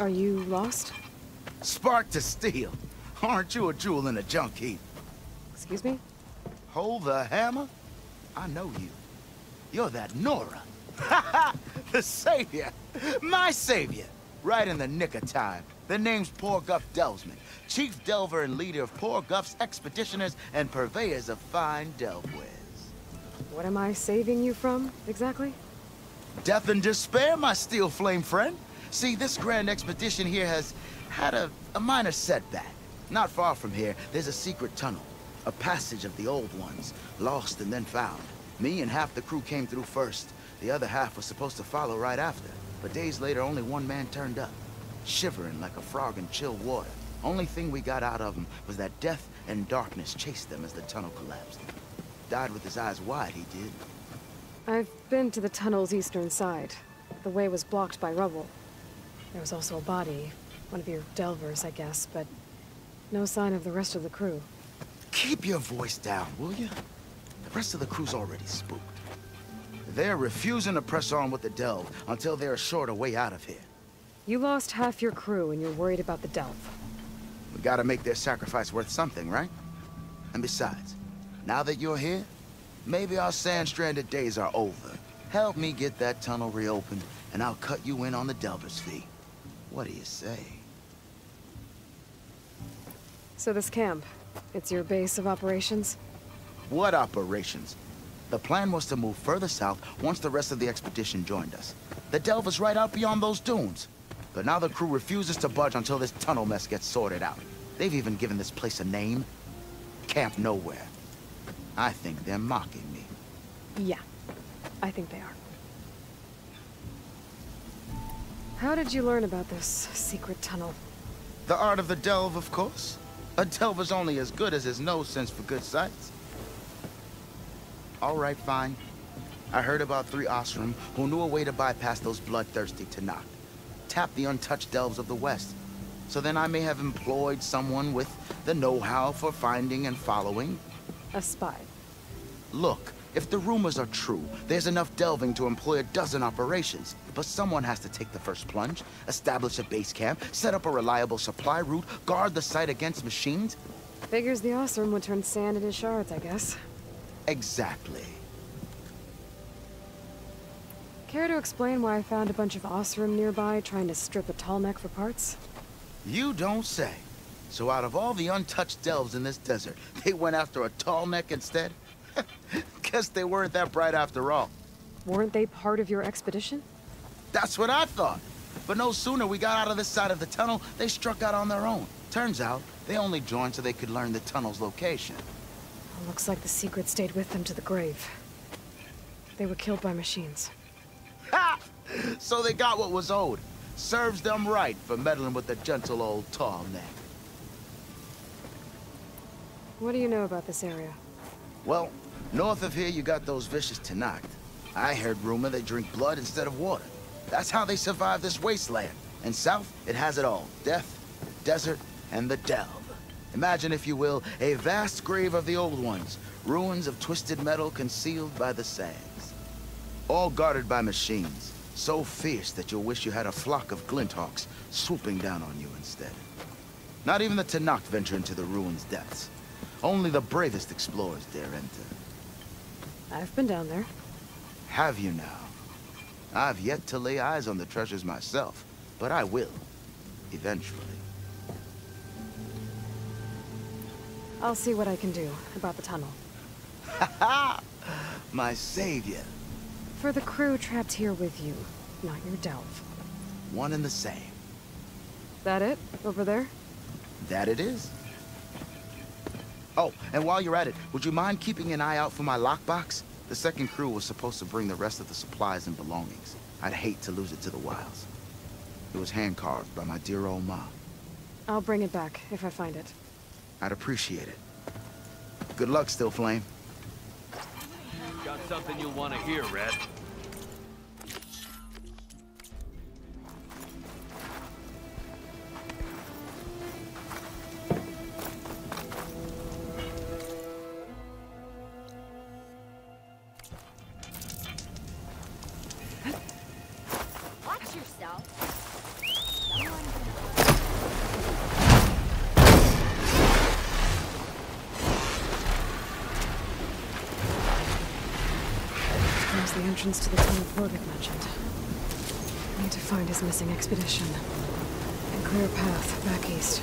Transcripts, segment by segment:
Are you lost? Spark to steel. Aren't you a jewel in a junk heap? Excuse me? Hold the hammer? I know you. You're that Nora. Ha ha! The savior! My savior! Right in the nick of time. The name's PORGUF Delvesman, chief delver and leader of PORGUF's expeditioners and purveyors of fine delvewares. What am I saving you from, exactly? Death and despair, my steel flame friend. See, this grand expedition here has had a minor setback. Not far from here, there's a secret tunnel. A passage of the old ones, lost and then found. Me and half the crew came through first. The other half was supposed to follow right after. But days later, only one man turned up, shivering like a frog in chilled water. Only thing we got out of him was that death and darkness chased them as the tunnel collapsed. Died with his eyes wide, he did. I've been to the tunnel's eastern side. The way was blocked by rubble. There was also a body, one of your delvers, I guess, but no sign of the rest of the crew. Keep your voice down, will you? The rest of the crew's already spooked. They're refusing to press on with the delve until they're assured a way out of here. You lost half your crew and you're worried about the delve. We gotta make their sacrifice worth something, right? And besides, now that you're here, maybe our sand-stranded days are over. Help me get that tunnel reopened, and I'll cut you in on the delver's fee. What do you say? So this camp, it's your base of operations? What operations? The plan was to move further south once the rest of the expedition joined us. The delve is right out beyond those dunes. But now the crew refuses to budge until this tunnel mess gets sorted out. They've even given this place a name. Camp Nowhere. I think they're mocking me. Yeah, I think they are. How did you learn about this secret tunnel? The art of the delve, of course. A delver's only as good as his nose sense for good sights. All right, fine. I heard about 3 Ostrum who knew a way to bypass those bloodthirsty Tanakh. Tap the untouched delves of the West. So then I may have employed someone with the know-how for finding and following. A spy. Look, if the rumors are true, there's enough delving to employ a dozen operations. But someone has to take the first plunge, establish a base camp, set up a reliable supply route, guard the site against machines. Figures the Ostrum would turn sand into shards, I guess. Exactly. Care to explain why I found a bunch of Ostrum nearby trying to strip a tall neck for parts? You don't say. So out of all the untouched delves in this desert, they went after a tall neck instead? Guess they weren't that bright after all. Weren't they part of your expedition? That's what I thought. But no sooner we got out of this side of the tunnel, they struck out on their own. Turns out, they only joined so they could learn the tunnel's location. Looks like the secret stayed with them to the grave. They were killed by machines. Ha! So they got what was owed. Serves them right for meddling with the gentle old tall neck. What do you know about this area? Well, north of here you got those vicious Tanakh. I heard rumor they drink blood instead of water. That's how they survive this wasteland. And south, it has it all. Death, desert, and the delve. Imagine, if you will, a vast grave of the old ones. Ruins of twisted metal concealed by the sands. All guarded by machines. So fierce that you'll wish you had a flock of glinthawks swooping down on you instead. Not even the Tanakh venture into the ruins' depths. Only the bravest explorers dare enter. I've been down there. Have you now? I've yet to lay eyes on the treasures myself, but I will. Eventually. I'll see what I can do about the tunnel. Ha ha! My savior. For the crew trapped here with you, not your delve. One and the same. That it? Over there? That it is. Oh, and while you're at it, would you mind keeping an eye out for my lockbox? The second crew was supposed to bring the rest of the supplies and belongings. I'd hate to lose it to the wilds. It was hand-carved by my dear old mom. I'll bring it back if I find it. I'd appreciate it. Good luck, Still Flame. Got something you'll want to hear, Red. Watch yourself. Someone entrance to the tunnel PORGUF mentioned. I need to find his missing expedition and clear a path back east.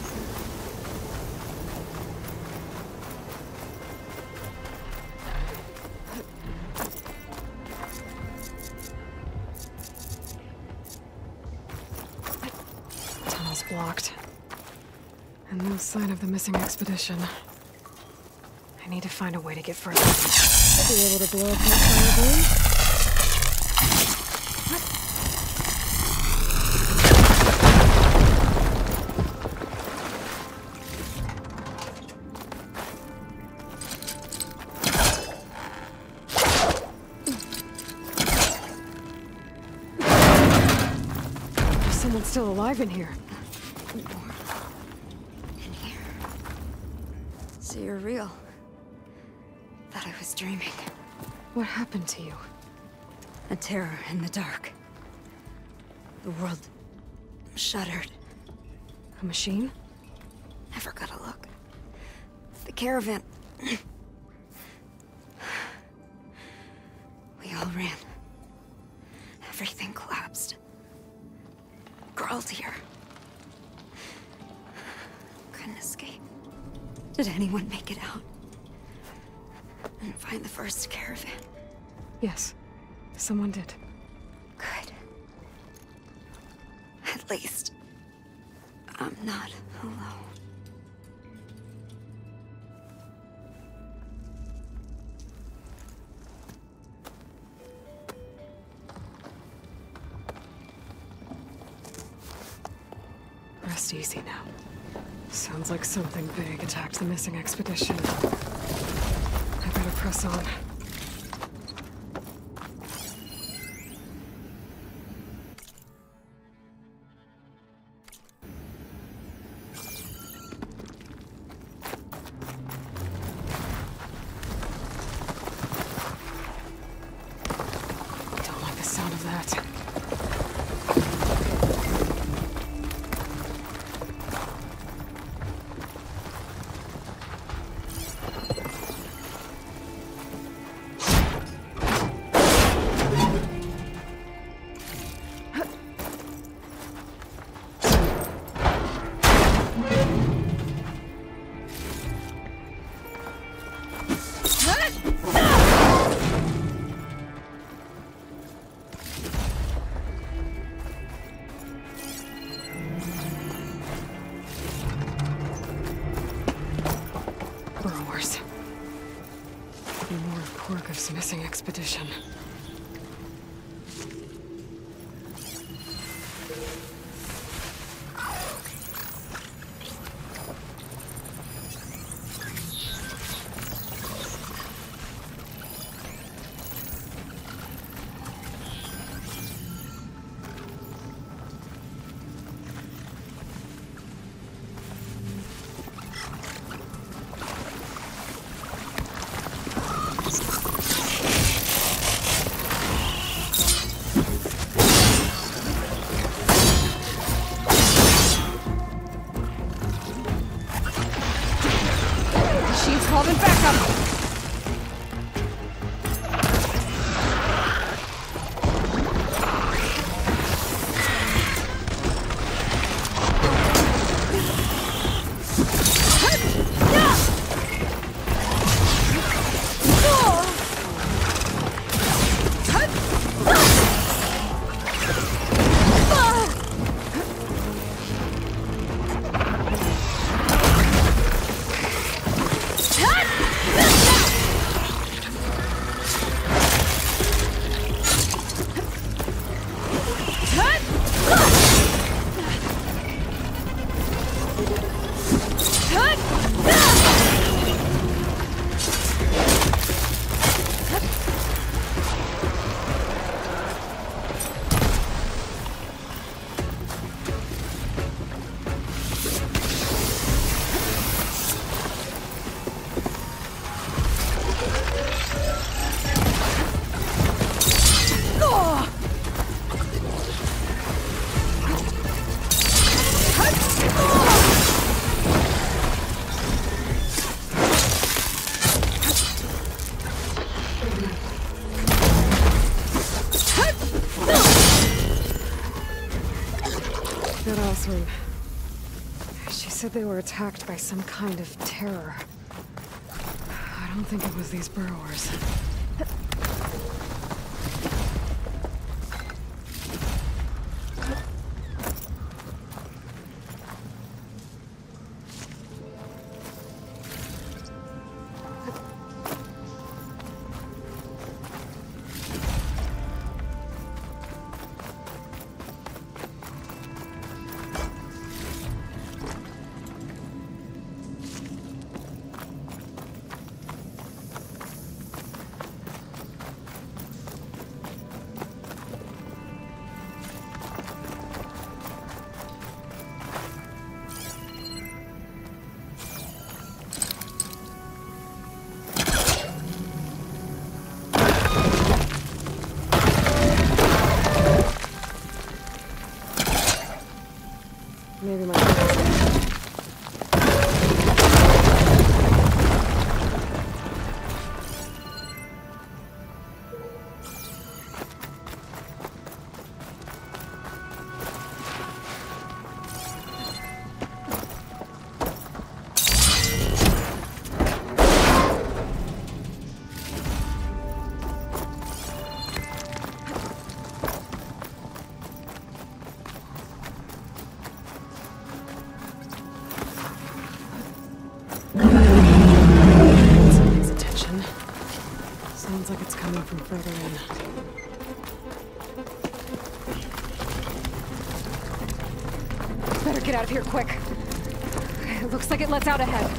Tunnel's blocked. And no sign of the missing expedition. I need to find a way to get further. I'll be able to blow up that fire balloon. There's someone still alive in here. In here. So you're real. Thought I was dreaming. What happened to you? A terror in the dark. The world shuddered. A machine? Never got a look. The caravan. We all ran. Everything collapsed. Crawled here. Couldn't escape. Did anyone make it out? And find the first caravan? Yes. Someone did. Good. At least, I'm not alone. Rest easy now. Sounds like something big attacked the missing expedition. I better press on. Don't like the sound of that. Burrowers. More of PORGUF's missing expedition. Machine's calling back up! said they were attacked by some kind of terror. I don't think it was these burrowers. Maybe my pays attention. Sounds like it's coming from further in. Better get out of here quick. It looks like it lets out ahead.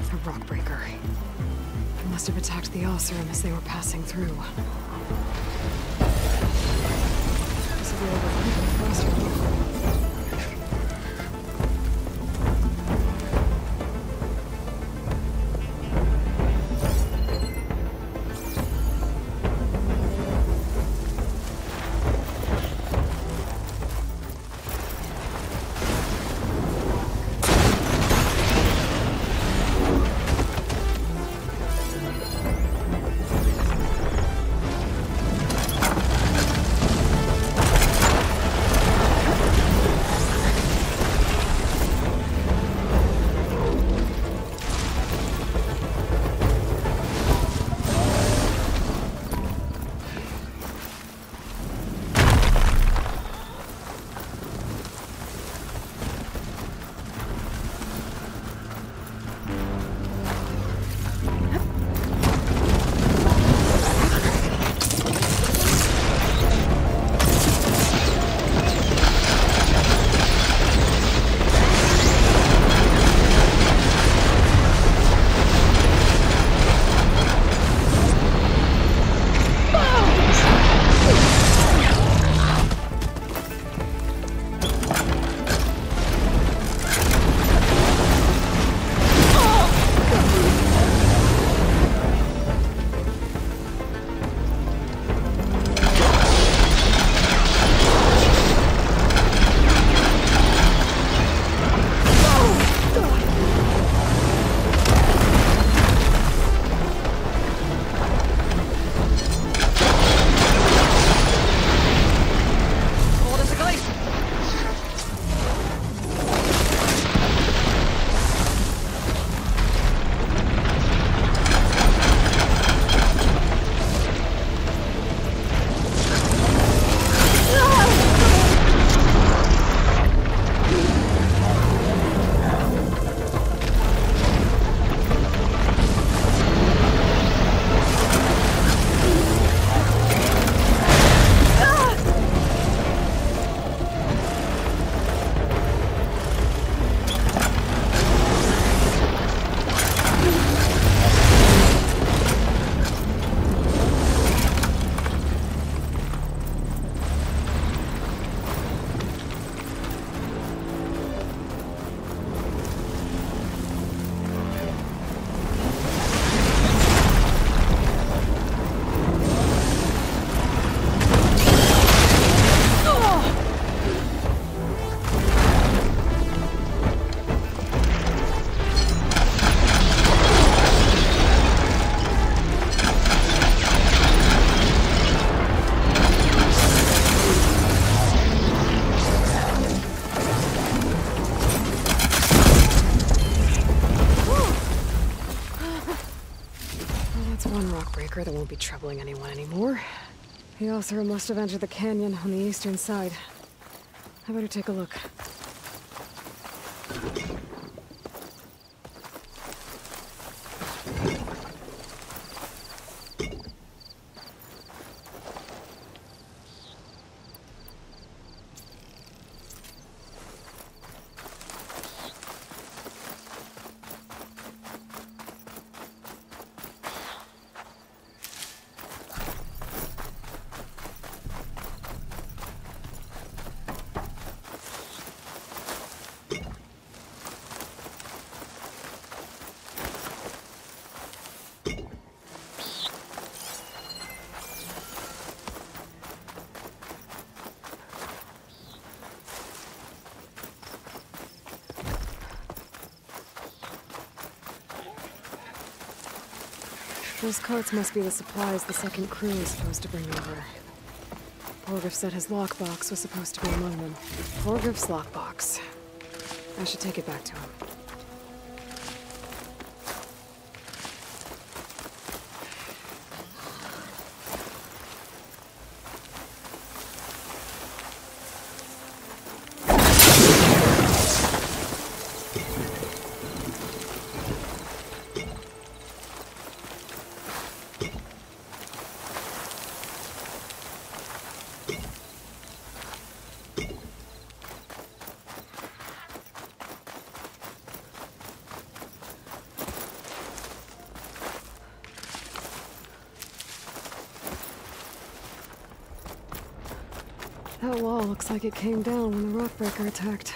The ROCKBREAKER. It must have attacked the Oseram as they were passing through. This will be over quickly faster. won't be troubling anyone anymore. The Oseram must have entered the canyon on the eastern side. I better take a look. Those carts must be the supplies the second crew is supposed to bring over. PORGUF said his lockbox was supposed to be among them. PORGUF's lockbox. I should take it back to him. That wall looks like it came down when the ROCKBREAKER attacked.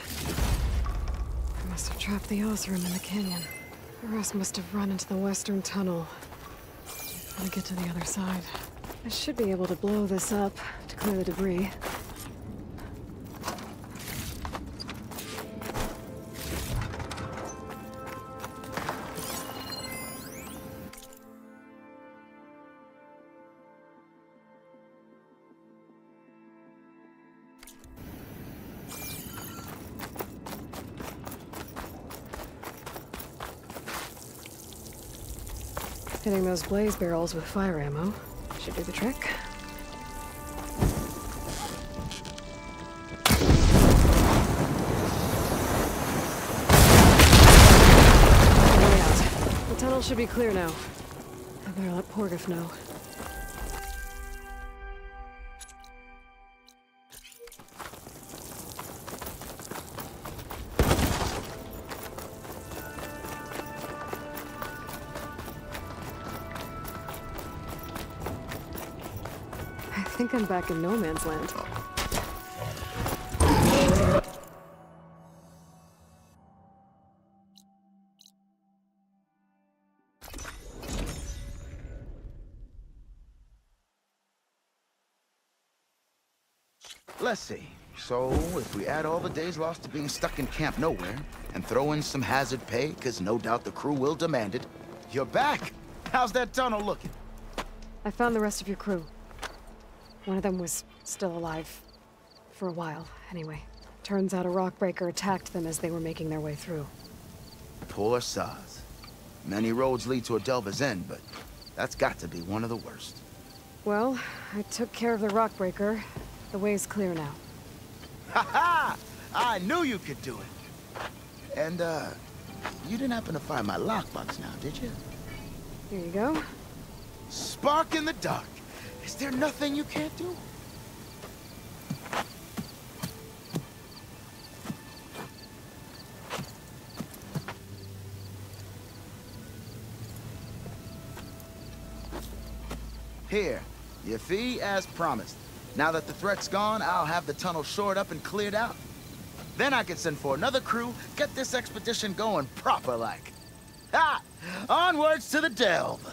I must have trapped the Oseram in the canyon. The rest must have run into the western tunnel. Gotta get to the other side. I should be able to blow this up to clear the debris. Hitting those blaze barrels with fire ammo should do the trick. Way out. The tunnel should be clear now. I better let PORGUF know. I think I'm back in no man's land. Let's see. So, if we add all the days lost to being stuck in Camp Nowhere, and throw in some hazard pay, because no doubt the crew will demand it, you're back! How's that tunnel looking? I found the rest of your crew. One of them was still alive. For a while, anyway. Turns out a ROCKBREAKER attacked them as they were making their way through. Poor Saz. Many roads lead to a Delver's End, but that's got to be one of the worst. Well, I took care of the ROCKBREAKER. The way's clear now. Ha-ha! I knew you could do it! And, you didn't happen to find my lockbox now, did you? Here you go. Spark in the dark. Is there nothing you can't do? Here, your fee as promised. Now that the threat's gone, I'll have the tunnel shored up and cleared out. Then I can send for another crew, get this expedition going proper-like. Ha! Onwards to the Delve!